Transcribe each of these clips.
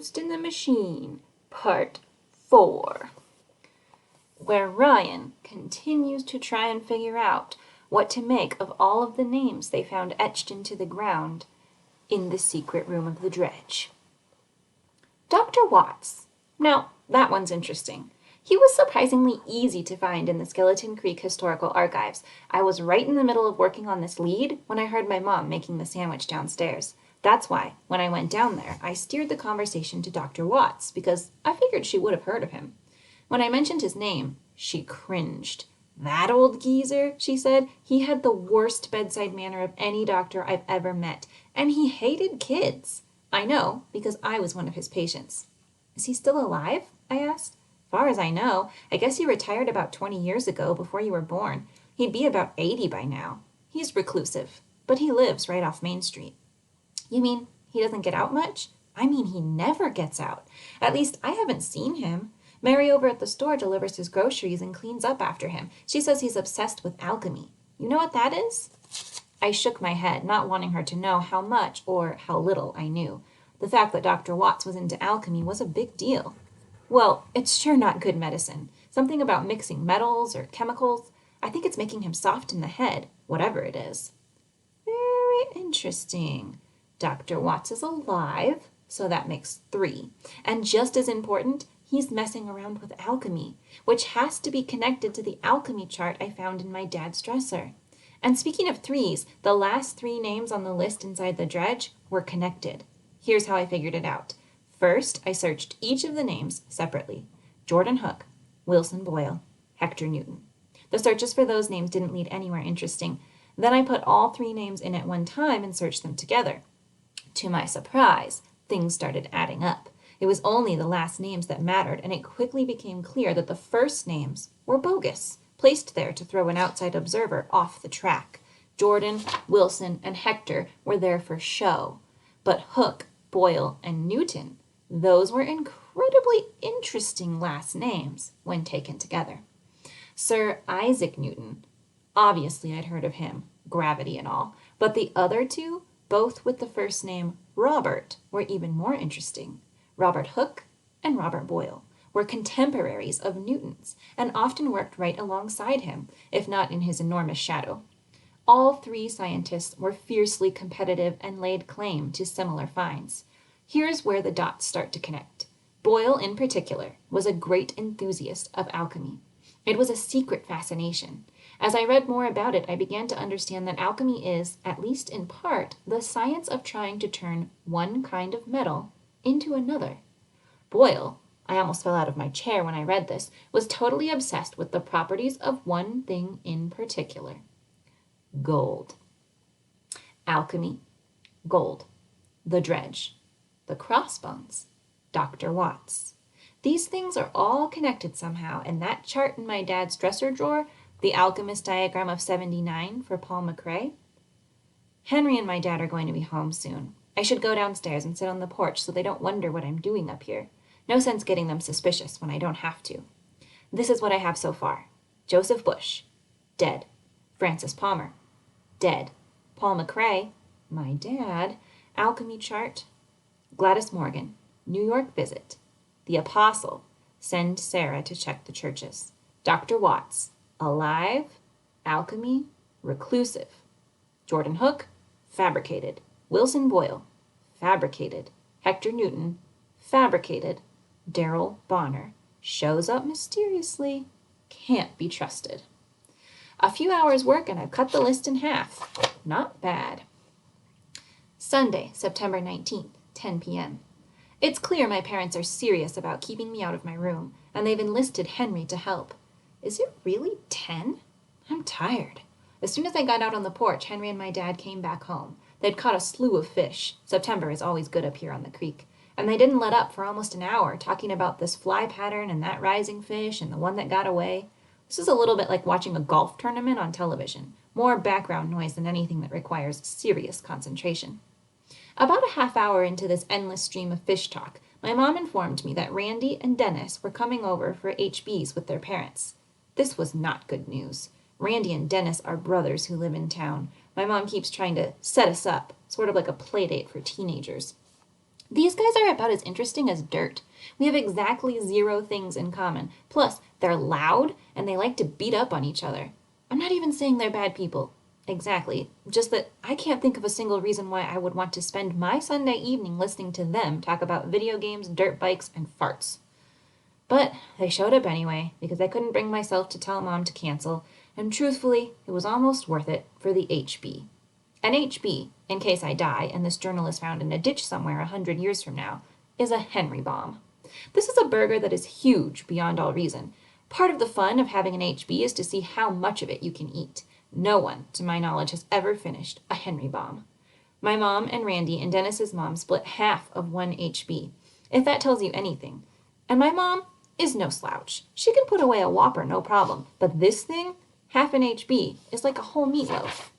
Ghost in the Machine, Part 4, where Ryan continues to try and figure out what to make of all of the names they found etched into the ground in the secret room of the dredge. Dr. Watts. Now, that one's interesting. He was surprisingly easy to find in the Skeleton Creek Historical Archives. I was right in the middle of working on this lead when I heard my mom making the sandwich downstairs. That's why, when I went down there, I steered the conversation to Dr. Watts, because I figured she would have heard of him. When I mentioned his name, she cringed. "That old geezer," she said. "He had the worst bedside manner of any doctor I've ever met, and he hated kids." I know, because I was one of his patients. "Is he still alive?" I asked. "Far as I know, I guess he retired about 20 years ago, before you were born. He'd be about 80 by now. He's reclusive, but he lives right off Main Street." "You mean he doesn't get out much?" "I mean he never gets out. At least I haven't seen him. Mary over at the store delivers his groceries and cleans up after him. She says he's obsessed with alchemy. You know what that is?" I shook my head, not wanting her to know how much or how little I knew. The fact that Dr. Watts was into alchemy was a big deal. "Well, it's sure not good medicine. Something about mixing metals or chemicals. I think it's making him soft in the head, whatever it is." "Very interesting. Dr. Watts is alive, so that makes 3. And just as important, he's messing around with alchemy, which has to be connected to the alchemy chart I found in my dad's dresser. And speaking of 3s, the last 3 names on the list inside the dredge were connected. Here's how I figured it out. First, I searched each of the names separately. Jordan Hook, Wilson Boyle, Hector Newton. The searches for those names didn't lead anywhere interesting. Then I put all 3 names in at one time and searched them together. To my surprise, things started adding up. It was only the last names that mattered, and it quickly became clear that the first names were bogus, placed there to throw an outside observer off the track. Jordan, Wilson, and Hector were there for show. But Hook, Boyle, and Newton, those were incredibly interesting last names when taken together. Sir Isaac Newton, obviously I'd heard of him, gravity and all, but the other 2, both with the first name Robert, were even more interesting. Robert Hooke and Robert Boyle were contemporaries of Newton's and often worked right alongside him, if not in his enormous shadow. All 3 scientists were fiercely competitive and laid claim to similar finds. Here's where the dots start to connect. Boyle, in particular, was a great enthusiast of alchemy. It was a secret fascination. As I read more about it, I began to understand that alchemy is, at least in part, the science of trying to turn one kind of metal into another. Boyle, I almost fell out of my chair when I read this, was totally obsessed with the properties of one thing in particular: gold. Alchemy, gold. The dredge, the crossbones, Dr. Watts. These things are all connected somehow, and that chart in my dad's dresser drawer, the alchemist diagram of 79 for Paul McRae. Henry and my dad are going to be home soon. I should go downstairs and sit on the porch so they don't wonder what I'm doing up here. No sense getting them suspicious when I don't have to. This is what I have so far. Joseph Bush, dead. Francis Palmer, dead. Paul McRae, my dad, alchemy chart. Gladys Morgan, New York visit. The Apostle, send Sarah to check the churches. Dr. Watts, alive, alchemy, reclusive. Jordan Hook, fabricated. Wilson Boyle, fabricated. Hector Newton, fabricated. Darrell Bonner, shows up mysteriously, can't be trusted. A few hours work and I've cut the list in half. Not bad. Sunday, September 19th, 10 p.m. It's clear my parents are serious about keeping me out of my room, and they've enlisted Henry to help. Is it really 10? I'm tired. As soon as I got out on the porch, Henry and my dad came back home. They'd caught a slew of fish. September is always good up here on the creek. And they didn't let up for almost an hour, talking about this fly pattern and that rising fish and the one that got away. This is a little bit like watching a golf tournament on television. More background noise than anything that requires serious concentration. About a half hour into this endless stream of fish talk, my mom informed me that Randy and Dennis were coming over for HBs with their parents. This was not good news. Randy and Dennis are brothers who live in town. My mom keeps trying to set us up, sort of like a play date for teenagers. These guys are about as interesting as dirt. We have exactly 0 things in common. Plus, they're loud and they like to beat up on each other. I'm not even saying they're bad people. Exactly. Just that I can't think of a single reason why I would want to spend my Sunday evening listening to them talk about video games, dirt bikes, and farts. But they showed up anyway, because I couldn't bring myself to tell Mom to cancel, and truthfully, it was almost worth it for the HB. An HB, in case I die and this journal is found in a ditch somewhere 100 years from now, is a Henry bomb. This is a burger that is huge beyond all reason. Part of the fun of having an HB is to see how much of it you can eat. No one, to my knowledge, has ever finished a Henry bomb. My mom and Randy and Dennis's mom split half of one HB, if that tells you anything. And my mom is no slouch. She can put away a Whopper, no problem. But this thing, half an HB, is like a whole meatloaf.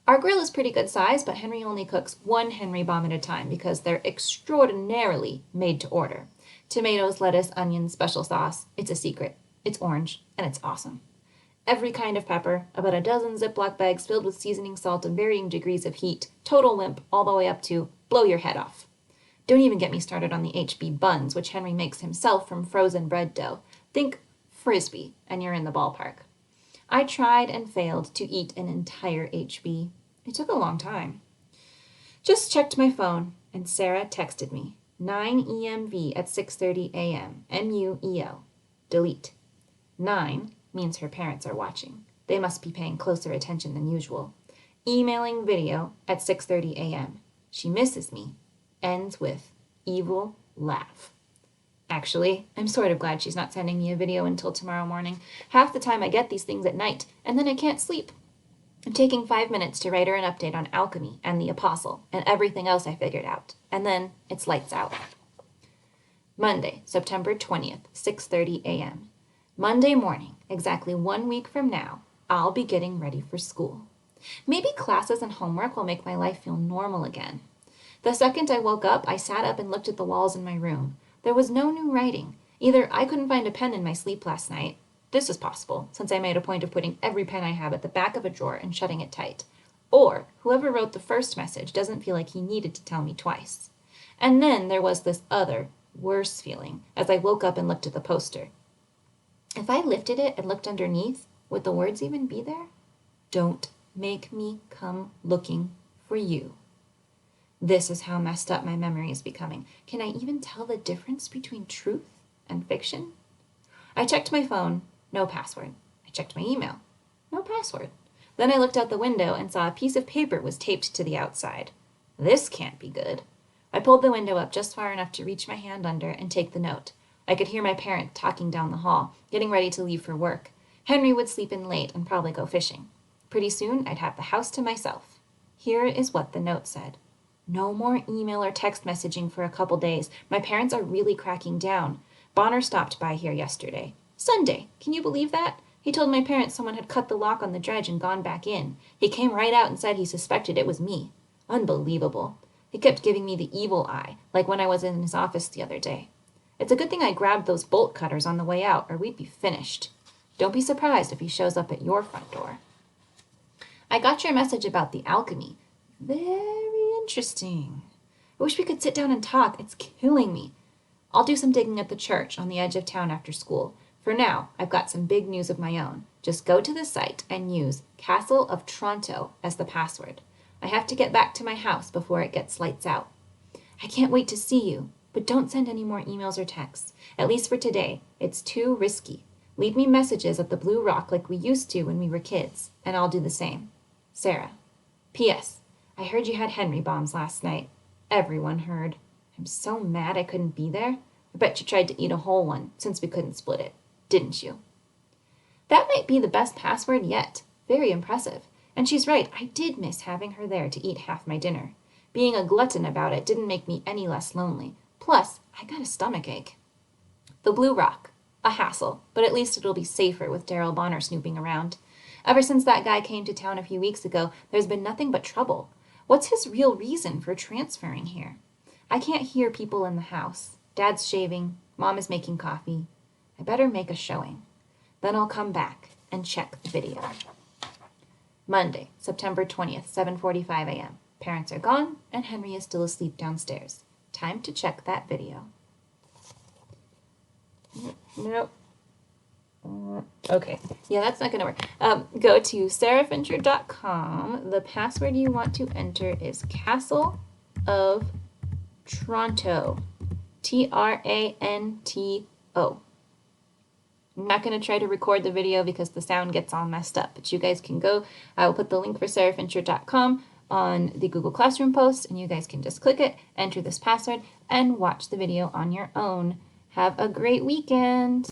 Our grill is pretty good size, but Henry only cooks 1 Henry bomb at a time because they're extraordinarily made to order. Tomatoes, lettuce, onions, special sauce. It's a secret. It's orange, and it's awesome. Every kind of pepper, about a dozen Ziploc bags filled with seasoning salt of varying degrees of heat, total limp, all the way up to blow your head off. Don't even get me started on the HB buns, which Henry makes himself from frozen bread dough. Think Frisbee, and you're in the ballpark. I tried and failed to eat an entire HB. It took a long time. Just checked my phone, and Sarah texted me. 9 EMV at 6:30 a.m. MUEO. Delete. 9 means her parents are watching. They must be paying closer attention than usual. Emailing video at 6:30 a.m. She misses me. Ends with evil laugh. Actually, I'm sort of glad she's not sending me a video until tomorrow morning. Half the time I get these things at night, and then I can't sleep. I'm taking 5 minutes to write her an update on alchemy and the apostle and everything else I figured out. And then it's lights out. Monday, September 20th, 6:30 a.m. Monday morning, exactly 1 week from now, I'll be getting ready for school. Maybe classes and homework will make my life feel normal again. The second I woke up, I sat up and looked at the walls in my room. There was no new writing. Either I couldn't find a pen in my sleep last night. This is possible, since I made a point of putting every pen I have at the back of a drawer and shutting it tight. Or whoever wrote the first message doesn't feel like he needed to tell me twice. And then there was this other, worse feeling as I woke up and looked at the poster. If I lifted it and looked underneath, would the words even be there? Don't make me come looking for you. This is how messed up my memory is becoming. Can I even tell the difference between truth and fiction? I checked my phone, no password. I checked my email, no password. Then I looked out the window and saw a piece of paper was taped to the outside. This can't be good. I pulled the window up just far enough to reach my hand under and take the note. I could hear my parents talking down the hall, getting ready to leave for work. Henry would sleep in late and probably go fishing. Pretty soon, I'd have the house to myself. Here is what the note said. No more email or text messaging for a couple days. My parents are really cracking down. Bonner stopped by here yesterday. Sunday. Can you believe that? He told my parents someone had cut the lock on the dredge and gone back in. He came right out and said he suspected it was me. Unbelievable. He kept giving me the evil eye, like when I was in his office the other day. It's a good thing I grabbed those bolt cutters on the way out, or we'd be finished. Don't be surprised if he shows up at your front door. I got your message about the alchemy. Very interesting. I wish we could sit down and talk. It's killing me. I'll do some digging at the church on the edge of town after school. For now, I've got some big news of my own. Just go to the site and use Castle of Toronto as the password. I have to get back to my house before it gets lights out. I can't wait to see you, but don't send any more emails or texts. At least for today. It's too risky. Leave me messages at the Blue Rock like we used to when we were kids, and I'll do the same. Sarah. P.S. I heard you had Henry bombs last night. Everyone heard. I'm so mad I couldn't be there. I bet you tried to eat a whole one, since we couldn't split it. Didn't you? That might be the best password yet. Very impressive. And she's right, I did miss having her there to eat half my dinner. Being a glutton about it didn't make me any less lonely. Plus, I got a stomachache. The Blue Rock. A hassle, but at least it'll be safer with Daryl Bonner snooping around. Ever since that guy came to town a few weeks ago, there's been nothing but trouble. What's his real reason for transferring here? I can't hear people in the house. Dad's shaving. Mom is making coffee. I better make a showing. Then I'll come back and check the video. Monday, September 20th, 7:45 a.m. Parents are gone, and Henry is still asleep downstairs. time to check that video. Nope. Okay, yeah, that's not going to work. Go to sarahfincher.com. The password you want to enter is Castle of Tronto. Tranto. I'm not going to try to record the video because the sound gets all messed up, but you guys can go. I will put the link for sarahfincher.com on the Google Classroom post, and you guys can just click it, enter this password, and watch the video on your own. Have a great weekend!